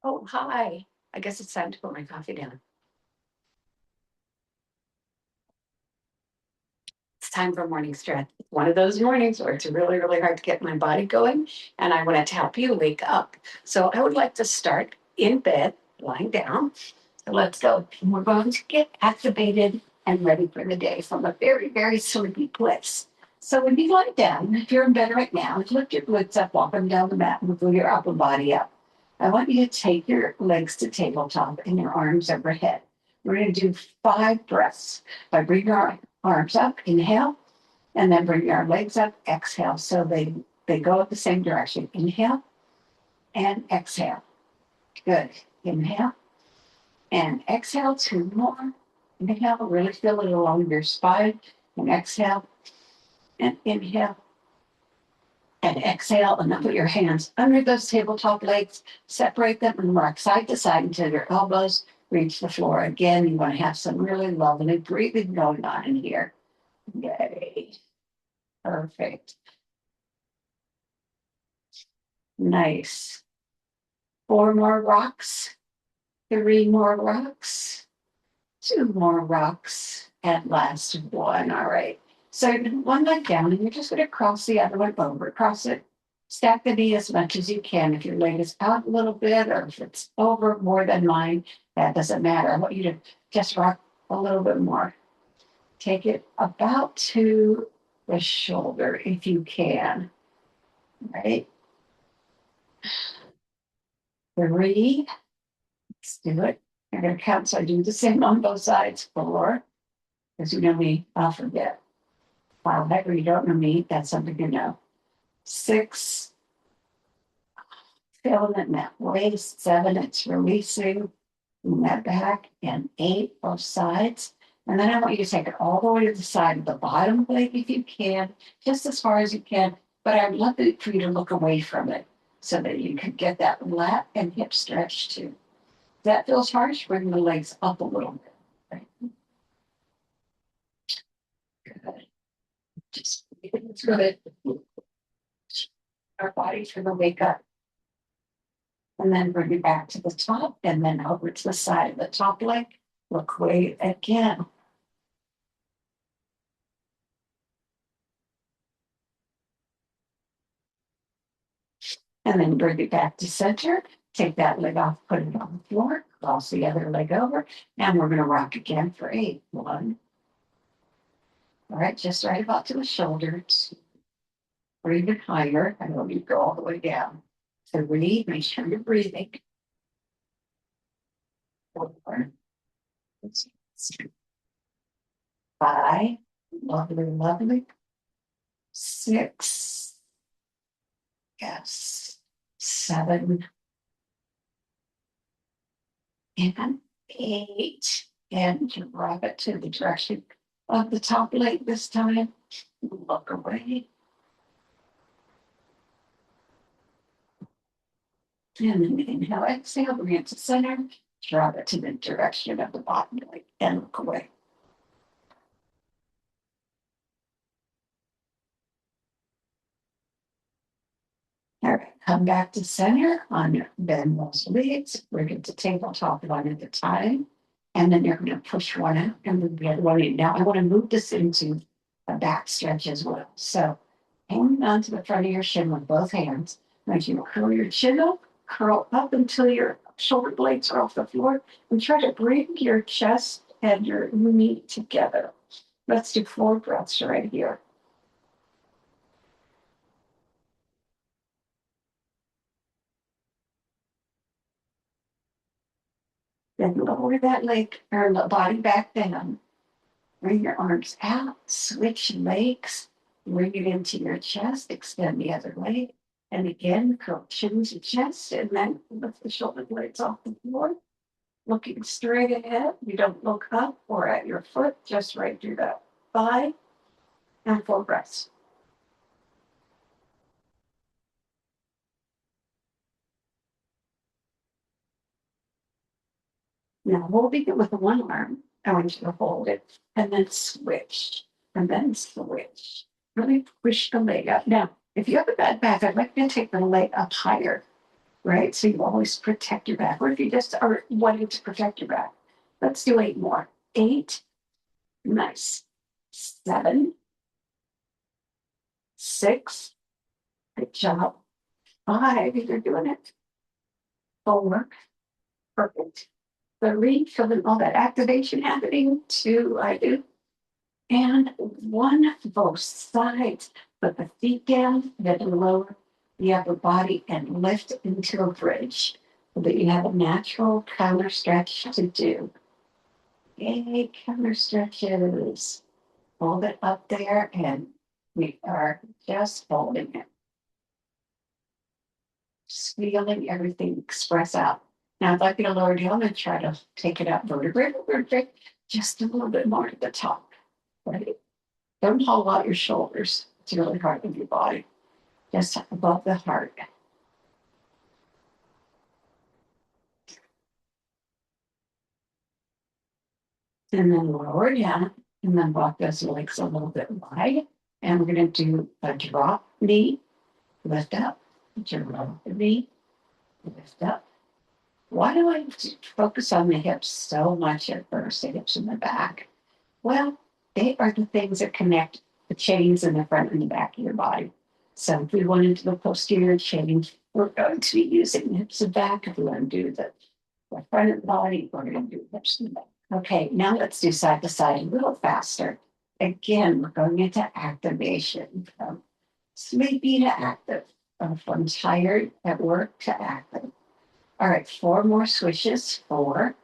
Oh, hi. I guess it's time to put my coffee down. It's time for morning stretch. One of those mornings where it's really, really hard to get my body going, and I wanted to help you wake up. So I would like to start in bed, lying down. So let's go. We're going to get activated and ready for the day from a very, very sleepy place. So when you lie down, if you're in bed right now, lift your glutes up, walk them down the mat, and move your upper body up. I want you to take your legs to tabletop and your arms overhead. We're going to do 5 breaths by bringing our arms up, inhale, and then bring our legs up, exhale. So they go the same direction. Inhale and exhale. Good. Inhale and exhale. 2 more. Inhale, really feel it along your spine. And exhale and inhale and exhale. And then put your hands under those tabletop legs, separate them and rock side to side until your elbows reach the floor. Again, you want to have some really lovely breathing going on in here. Yay. Perfect. Nice. 4 more rocks. 3 more rocks. 2 more rocks. And last one. All right. So one leg down, and you're just going to cross the other one over. Cross it. Stack the knee as much as you can. If your leg is out a little bit or if it's over more than mine, that doesn't matter. I want you to just rock a little bit more. Take it about to the shoulder if you can. Right? 3. Let's do it. I'm going to count, so I do the same on both sides. 4, because you know me, I'll forget. 5, or you don't know me, that's something to know. 6, feeling it in that waist. 7, it's releasing in that back. And 8, both sides. And then I want you to take it all the way to the side of the bottom leg if you can, just as far as you can. But I'd love for you to look away from it so that you can get that lat and hip stretch too. If that feels harsh, bring the legs up a little bit. Right? Good. Just it's good. Our body's going to wake up. And then bring it back to the top and then over to the side of the top leg. Look away again. And then bring it back to center. Take that leg off, put it on the floor, cross the other leg over. And we're going to rock again for 8. 1. All right, just right about to the shoulders. Or even higher. I don't need to go all the way down. So breathe, make sure you're breathing. 4. 5. Lovely, lovely. 6. Yes. 7. And 8. And you drop it to the direction of the top leg this time. Look away. And then inhale, exhale, bring it to center. Drop it to the direction of the bottom leg and look away. All right, come back to center on bend those legs. Bring it to tabletop one at a time. And then you're going to push one out and move the other one in. Now I want to move this into a back stretch as well. So hang on to the front of your shin with both hands. As you curl your chin up, curl up until your shoulder blades are off the floor, and try to bring your chest and your knee together. Let's do 4 breaths right here. Then lower that leg or the body back down. Bring your arms out, switch legs, bring it into your chest, extend the other leg. And again, curl chin to chest, and then lift the shoulder blades off the floor. Looking straight ahead. You don't look up or at your foot, just right through that thigh. And 4 breaths. Now we'll begin with one arm. I want you to hold it and then switch and then switch. Really push the leg up. Now, if you have a bad back, I'd like you to take the leg up higher. right? So you always protect your back. Or if you just are wanting to protect your back, let's do 8 more. 8, nice. 7, 6, good job. 5, you're doing it. 4, perfect. 3, feeling all that activation happening. 2, I do. And 1, both sides. Put the feet down, then lower the upper body and lift into a bridge so that you have a natural counter stretch to do. Yay, counter stretches. Hold it up there and we are just holding it. Just feeling everything express out. Now I'd like you to lower down and try to take it out vertebrae to vertebrae, just a little bit more at the top. Right? Don't hollow out your shoulders. It's really hard with your body. Just above the heart. And then lower down, and then walk those legs a little bit wide. And we're going to do a drop knee, lift up, drop the knee, lift up. Why do I focus on the hips so much at first, the hips in the back? Well, they are the things that connect the chains in the front and the back of your body. So if we want to do the posterior chain, we're going to be using the hips and back. If we want to do the front of the body, we're going to do hips and back. Okay, now let's do side to side a little faster. Again, we're going into activation. From sleepy to active, from tired at work to active. All right, 4 more swishes. 4,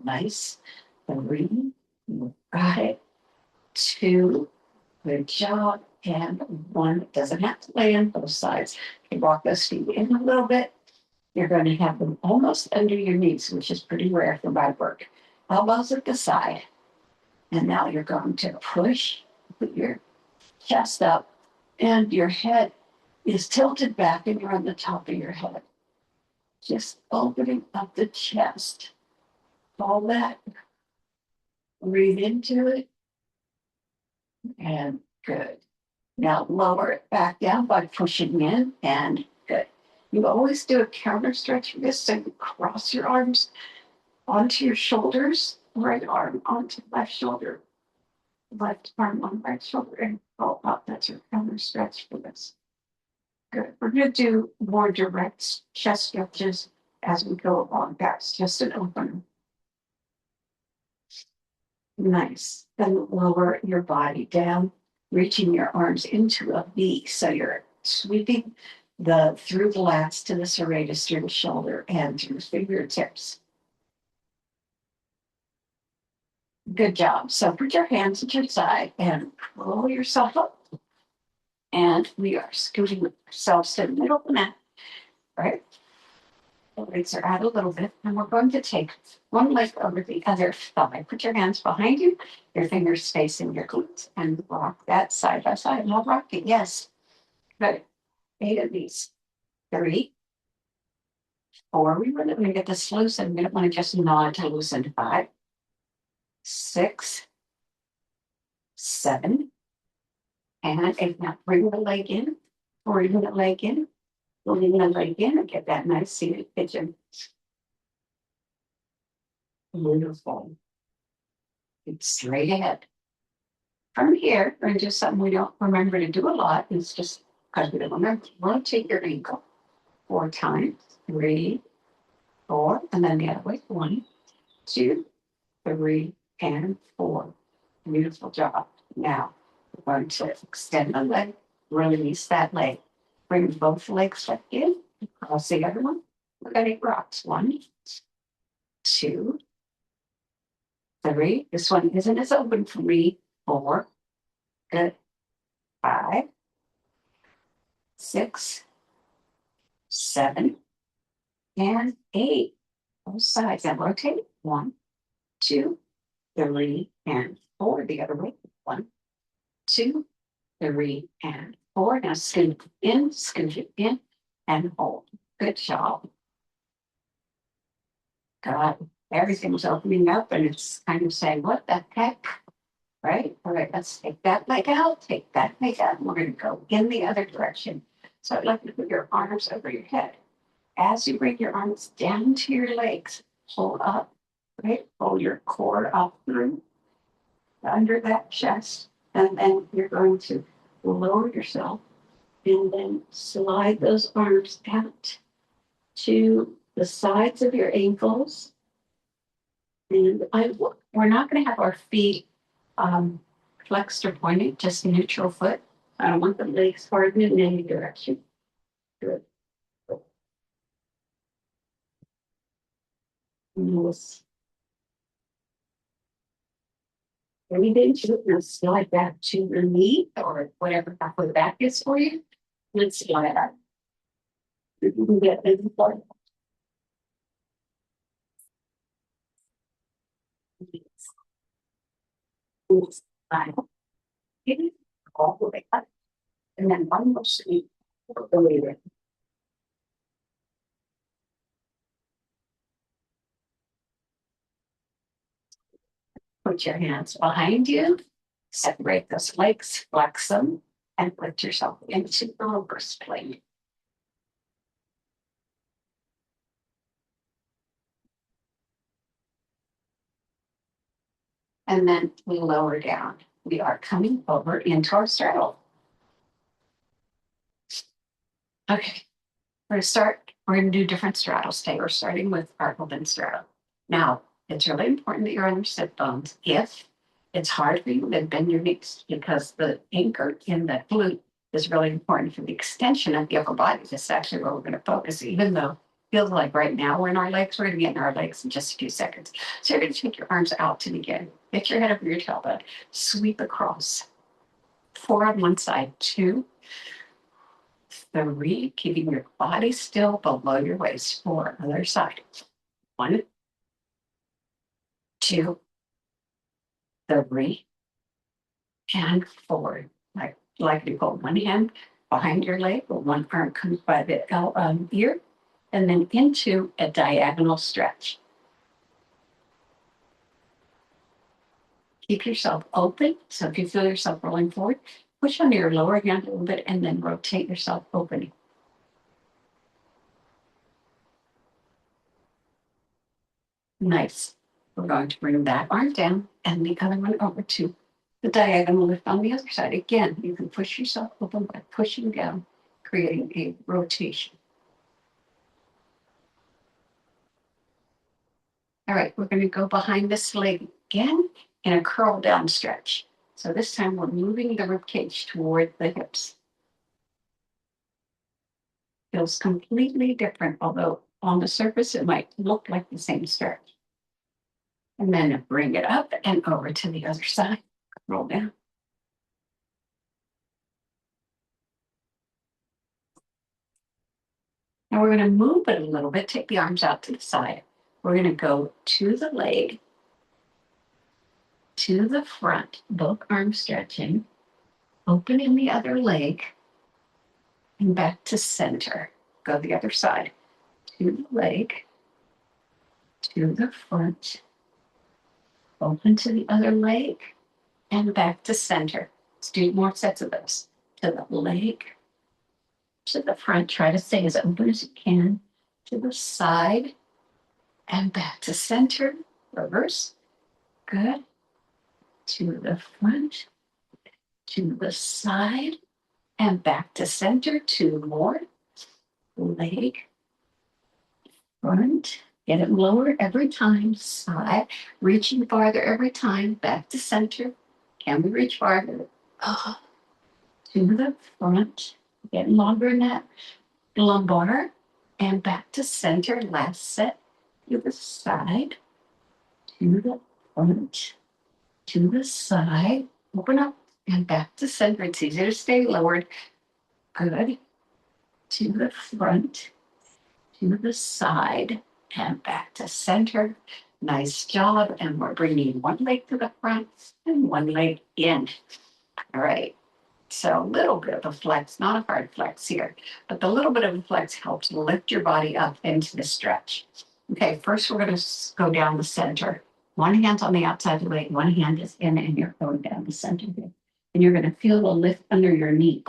nice. 3, you got it. 2, good job. And 1, doesn't have to lay on both sides. You walk those feet in a little bit. You're going to have them almost under your knees, which is pretty rare for my work. Elbows at the side. And now you're going to push, put your chest up, and your head is tilted back and you're on the top of your head. Just opening up the chest. All that. Breathe into it. And good. Now lower it back down by pushing in and good. You always do a counter stretch for this, so you cross your arms onto your shoulders, right arm onto left shoulder, left arm on right shoulder, and roll up. That's your counter stretch for this. Good. We're going to do more direct chest stretches as we go along. That's just an opener. Nice. Then lower your body down, reaching your arms into a V. So you're sweeping through the lats to the serratus through the shoulder and through the fingertips. Good job. So put your hands at your side and roll yourself up. And we are scooting ourselves to the middle of the mat. Right? The legs are out a little bit, and we're going to take one leg over the other thigh. Put your hands behind you, your fingers facing your glutes, and rock that side by side. Now rock it, yes. Good. 8 of these. 3, 4. We really want to get this loosened. We don't want to just nod to loosen. 5, 6, 7, and 8. Now bring the leg in, bring the leg in, bring the leg in, and get that nice seated pigeon. Beautiful. It's straight ahead. From here, and just something we don't remember to do a lot, it's just because we don't remember, rotate your ankle 4 times. 3, 4, and then the other way. 1, 2, 3, and 4. Beautiful job. Now, we're going to extend the leg, release that leg. Bring both legs back in, cross the other one. We're going to rocks. 1, 2, 3. This one isn't as open for me. 4, good. 5, 6, 7, and 8. Both sides. And rotate. 1, 2, 3, and 4. The other way. 1, 2, 3, and 4. Now scoot it in, and hold. Good job. God, everything's opening up, and it's kind of saying, what the heck? Right? All right, let's take that leg out, take that leg out, and we're going to go in the other direction. So I'd like you to put your arms over your head as you bring your arms down to your legs, pull up, right? Pull your core up through under that chest. And then you're going to lower yourself and then slide those arms out to the sides of your ankles. And we're not going to have our feet flexed or pointed, just neutral foot. I don't want the legs hardened in any direction. Good. Yes. Everything to now slide back to your knee or whatever halfway back is for you. Let's slide up. You can get in the floor. Slide up. Get it all the way up. And then one more sweep the way in. Put your hands behind you, separate those legs, flex them, and put yourself into the reverse plane. And then we lower down. We are coming over into our straddle. Okay, we're going to do different straddles today. We're starting with Archibald straddle. Now, it's really important that you're on your sit bones. If it's hard for you, then bend your knees because the anchor in the glute is really important for the extension of the upper body. This is actually where we're going to focus, even though it feels like right now we're in our legs. We're going to get in our legs in just a few seconds. So you're going to take your arms out to begin. Get your head over your tailbone. Sweep across. 4 on one side, 2, 3, keeping your body still below your waist. 4, other side. 1, 2, 3, and 4. Like you put one hand behind your leg, or one arm comes by the ear, and then into a diagonal stretch. Keep yourself open. So if you feel yourself rolling forward, push under your lower hand a little bit and then rotate yourself opening. Nice. We're going to bring that arm down and the other one over to the diagonal lift on the other side. Again, you can push yourself open by pushing down, creating a rotation. All right, we're going to go behind this leg again in a curl down stretch. So this time we're moving the rib cage toward the hips. Feels completely different, although on the surface it might look like the same stretch. And then bring it up and over to the other side. Roll down. Now we're going to move it a little bit, take the arms out to the side. We're going to go to the leg, to the front, both arms stretching, opening the other leg, and back to center. Go the other side, to the leg, to the front, open to the other leg, and back to center. Let's do more sets of those. To the leg, to the front, try to stay as open as you can, to the side, and back to center. Reverse. Good. To the front, to the side, and back to center. 2 more. Leg, front, get it lower every time. Side, reaching farther every time. Back to center. Can we reach farther? To the front, getting longer in that lumbar, and back to center. Last set. To the side, to the front, to the side. Open up and back to center. It's easier to stay lowered. Good. To the front, to the side, and back to center. Nice job. And we're bringing one leg to the front and one leg in. All right. So a little bit of a flex, not a hard flex here, but the little bit of a flex helps lift your body up into the stretch. Okay, first we're going to go down the center. One hand's on the outside of the leg, one hand is in, and you're going down the center here. And you're going to feel the lift under your knee.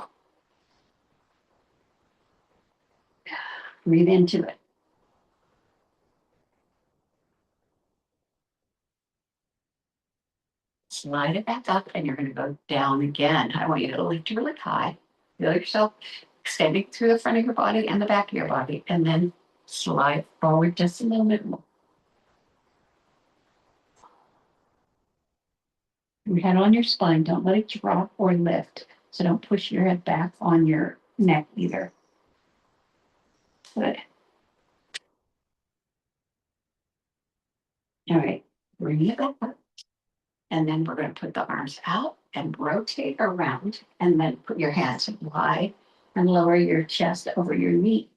Breathe into it. slide it back up, and you're going to go down again. I want you to lift really high. Feel yourself extending through the front of your body and the back of your body, and then slide forward just a little bit more. Your head on your spine. Don't let it drop or lift. So don't push your head back on your neck either. Good. All right. Bring it back up. And then we're going to put the arms out and rotate around. And then put your hands wide and lower your chest over your knee.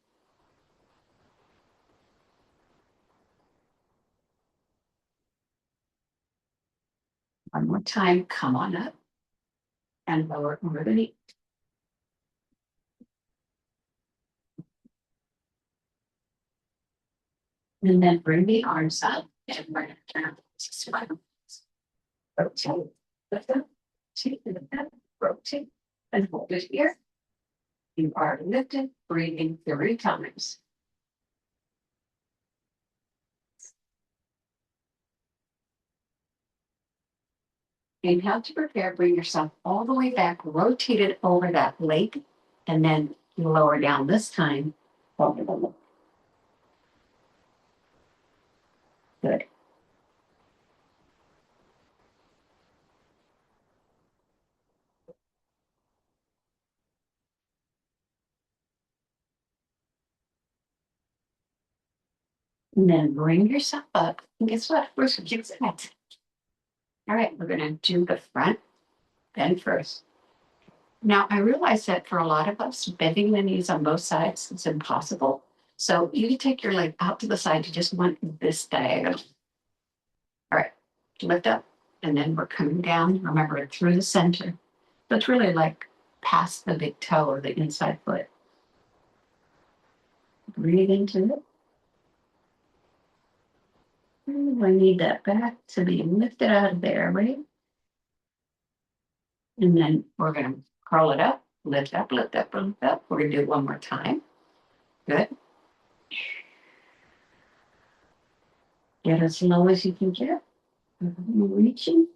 One more time. Come on up and lower over the knee. And then bring the arms up and we're going to turn spinal. Rotate, lift up, lift up, rotate, and hold it here. You are lifted, breathing 3 times. Inhale to prepare, bring yourself all the way back, rotate it over that leg, and then lower down this time over the leg. Good. And then bring yourself up. And guess what? We're switching sides. All right, we're going to do the front bend first. Now, I realize that for a lot of us, bending the knees on both sides is impossible. So you can take your leg out to the side. You just want this diagonal. All right, lift up, and then we're coming down. Remember, through the center. So it's really like past the big toe or the inside foot. Breathe into it. I need that back to be lifted out of there, right? And then we're going to curl it up, lift up, lift up, lift up. We're going to do it one more time. Good. Get as low as you can get. Reaching.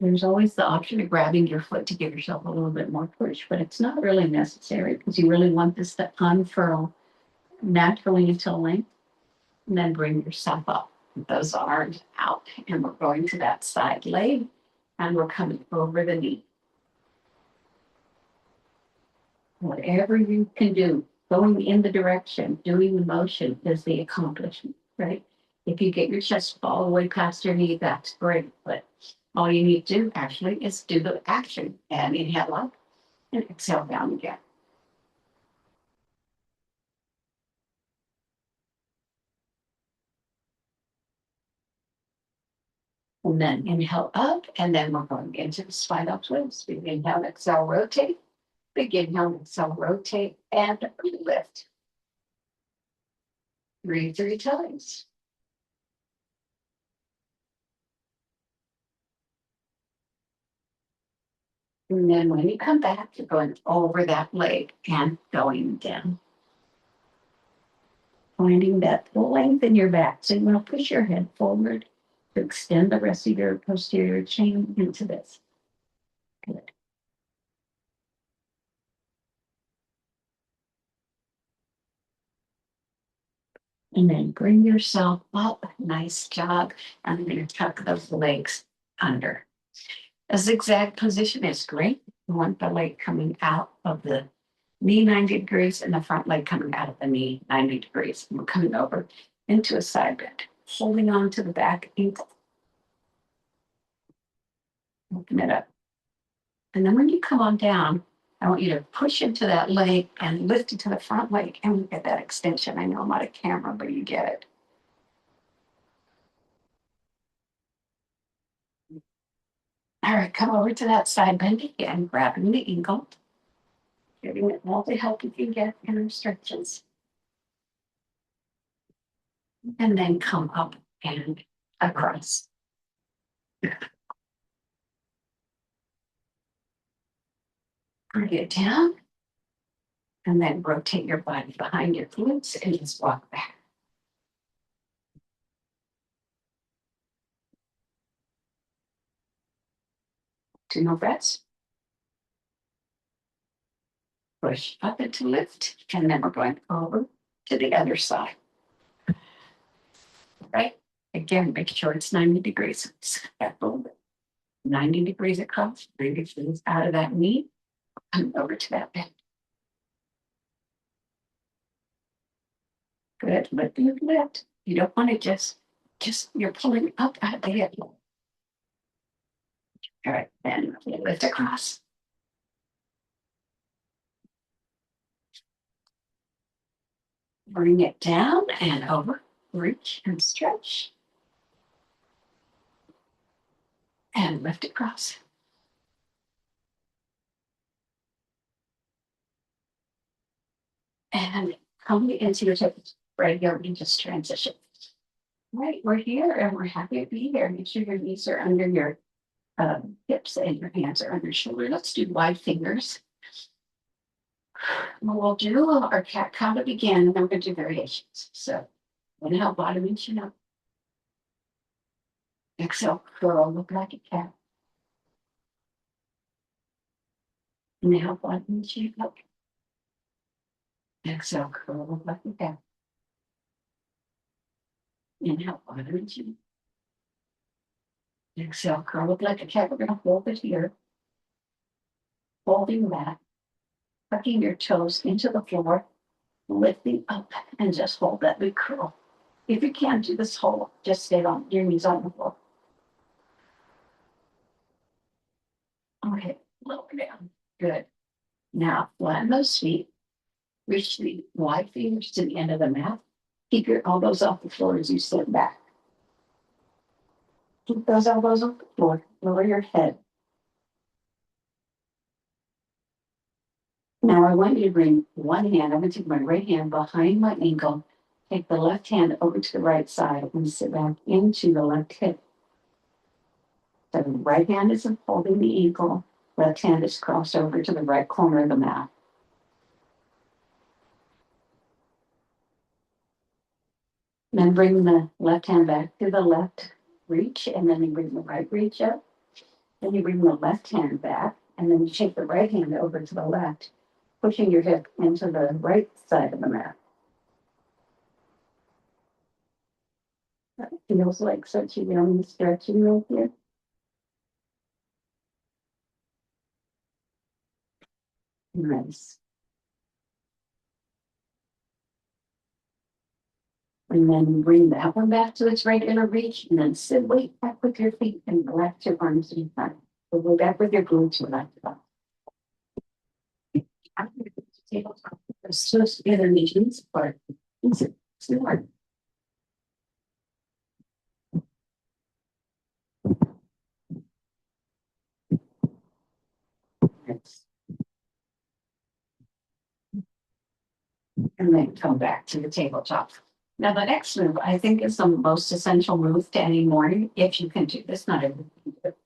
There's always the option of grabbing your foot to give yourself a little bit more push, but it's not really necessary because you really want this to unfurl naturally into length. And then bring yourself up with those arms out. And we're going to that side leg and we're coming over the knee. Whatever you can do, going in the direction, doing the motion is the accomplishment, right? If you get your chest all the way past your knee, that's great. But all you need to do actually is do the action and inhale up and exhale down again. And then inhale up, and then we're going into the spinal twist. Inhale, exhale, rotate. Big inhale, exhale, rotate, and lift. Breathe 3 times. And then when you come back, you're going over that leg and going down. Finding that length in your back. So you want to push your head forward to extend the rest of your posterior chain into this. Good. And then bring yourself up. Nice job. And then you tuck those legs under. A zigzag position is great. You want the leg coming out of the knee 90 degrees and the front leg coming out of the knee 90 degrees. And we're coming over into a side bend, holding on to the back ankle. Open it up. And then when you come on down, I want you to push into that leg and lift into the front leg and we get that extension. I know I'm out of camera, but you get it. All right, come over to that side bend again, grabbing the ankle, giving it all the help you can get in our stretches. And then come up and across. Bring it down. And then rotate your body behind your glutes and just walk back. 2 more breaths. Push up into lift, and then we're going over to the other side. Right? Again, make sure it's 90 degrees. Step a little bit. 90 degrees across, 90 degrees out of that knee, and over to that bend. Good. Lift, lift, lift. You don't want to just you're pulling up out of the hip. All right, then lift across. Bring it down and over. Reach and stretch. And lift across. And come into your toes. Right here, we just transition. Right, we're here and we're happy to be here. Make sure your knees are under your hips and your hands are under your shoulder. Let's do wide fingers. We'll do our cat cow to begin, and then we're going to do variations. So inhale, bottom and chin up. Exhale, curl, look like a cat. Inhale, bottom and chin up. Exhale, curl, look like a cat. Inhale, bottom and chin. Exhale, curl, look like a cat. We're going to hold it here. Holding that, tucking your toes into the floor, lifting up, and just hold that big curl. If you can't do this whole, just stay on your knees on the floor. Okay, lower down. Good. Now, flatten those feet. Reach the wide fingers to the end of the mat. Keep your elbows off the floor as you sit back. Keep those elbows off the floor. Lower your head. Now, I want you to bring one hand. I'm going to take my right hand behind my ankle. Take the left hand over to the right side and sit back into the left hip. So the right hand is holding the ankle. Left hand is crossed over to the right corner of the mat. Then bring the left hand back to the left reach, and then you bring the right reach up. Then you bring the left hand back, and then you take the right hand over to the left, pushing your hip into the right side of the mat. That feels like such a yummy stretching right here. Nice. And then bring that one back to its regular reach, and then sit way back with your feet and relax your arms in front. So go back with your glutes and relax up. Tabletop. Those toes together, knees apart. Smart. And then come back to the tabletop. Now, the next move, I think, is the most essential move to any morning, if you can do this, not everyone can do it.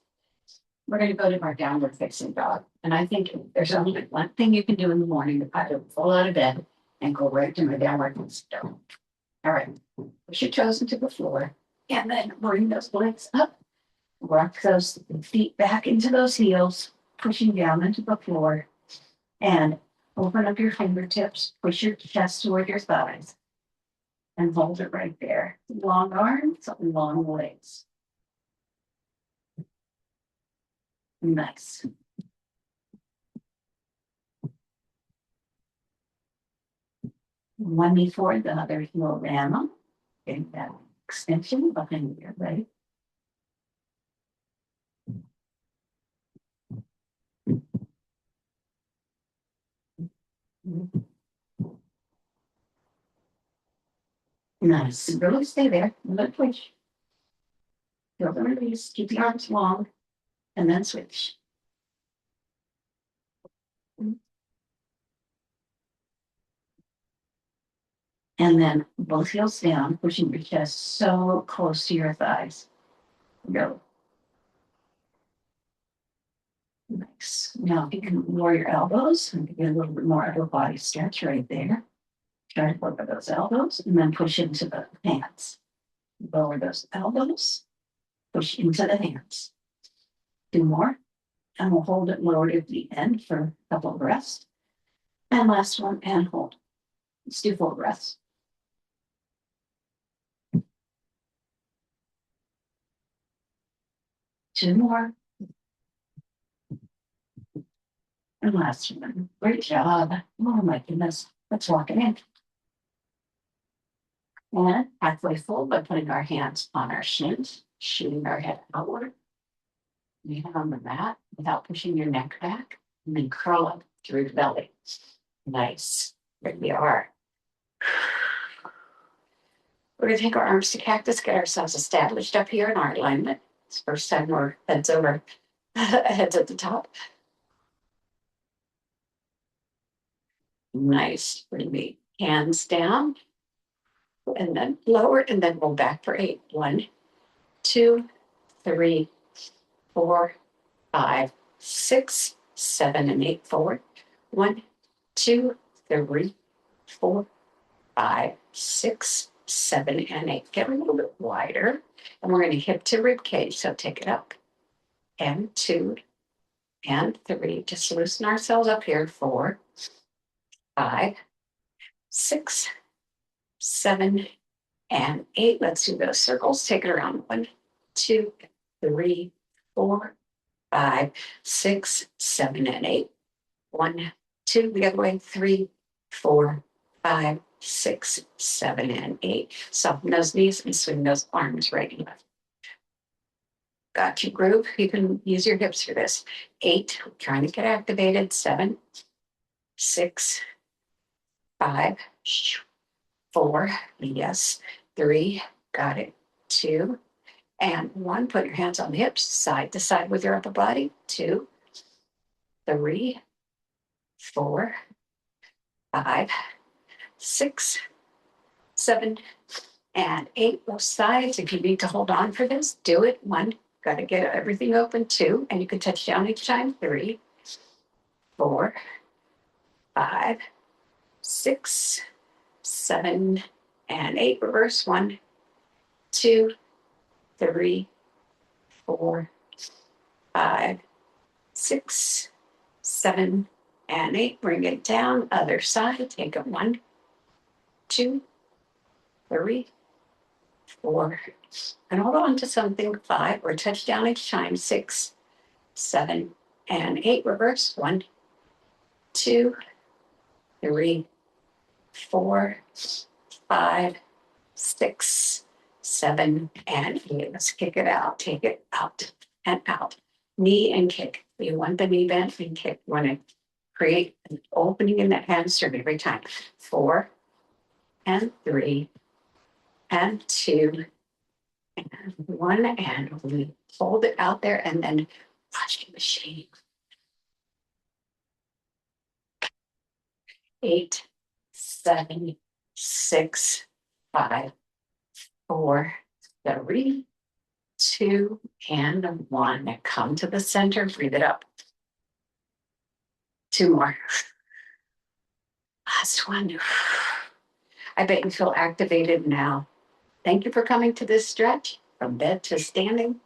We're going to go to our downward facing dog. And I think there's only one thing you can do in the morning to either fall out of bed and go right to my downward facing dog. All right, push your toes into the floor and then bring those legs up. Rock those feet back into those heels, pushing down into the floor, and open up your fingertips, push your chest toward your thighs, and hold it right there. Long arms, long legs. Nice. One knee forward, the other heel down. Getting that extension behind your leg. Nice. Really stay there. Let twitch. Feel the release. Keep the arms long, and then switch. And then both heels down, pushing your chest so close to your thighs. Go. Nice. Now you can lower your elbows and get a little bit more upper body stretch right there. Try to lower those elbows and then push into the hands. Lower those elbows, push into the hands. 2 more. And we'll hold it lowered at the end for a couple of breaths. And last one, and hold. Let's do 4 breaths. 2 more. And last one. Great job. Oh my goodness. Let's walk it in. And halfway full by putting our hands on our shins, shooting our head outward. Lean on the mat without pushing your neck back. And then curl up through the belly. Nice. There we are. We're going to take our arms to cactus, get ourselves established up here in our alignment. It's the first time we're heads over, heads at the top. Nice. Bring the hands down and then lower and then roll back for 8. 1, 2, 3, 4, 5, 6, 7, and 8 forward. 1, 2, 3, 4, 5, 6, 7, and 8. Get a little bit wider. And we're going to hip to rib cage. So take it up. And 2, and 3. Just loosen ourselves up here. 4, 5, 6, 7, and 8. Let's do those circles. Take it around. 1, 2, 3, 4, 5, 6, 7, and 8. 1, 2, the other way. 3, 4, 5, 6, 7, and 8. Soften those knees and swing those arms right and left. Got your groove. You can use your hips for this. 8, trying to get activated. 7, 6, 5, 4, yes. 3, got it. 2, and 1. Put your hands on the hips, side to side with your upper body. 2, 3, 4, 5, 6, 7, and 8. Both sides. If you need to hold on for this, do it. 1, got to get everything open. 2, and you can touch down each time. 3, 4, 5, 6, 7, and 8. Reverse. 1, 2, 3, 4, 5, 6, 7, and 8. Bring it down. Other side. Take it. 1, 2, 3, 4, and hold on to something. 5, or touch down each time. 6, 7, and 8. Reverse. 1, 2, 3, 4, 5, 6, 7, and 8. Let's kick it out. Take it out and out. Knee and kick. You want the knee bent and kick. You want to create an opening in that hamstring every time. 4, and 3, and 2, and 1, and we hold it out there and then watch the machine. 8, 7, 6, 5, 4, 3, 2, and 1. Come to the center, breathe it up. 2 more. Last one. I bet you feel activated now. Thank you for coming to this stretch from bed to standing.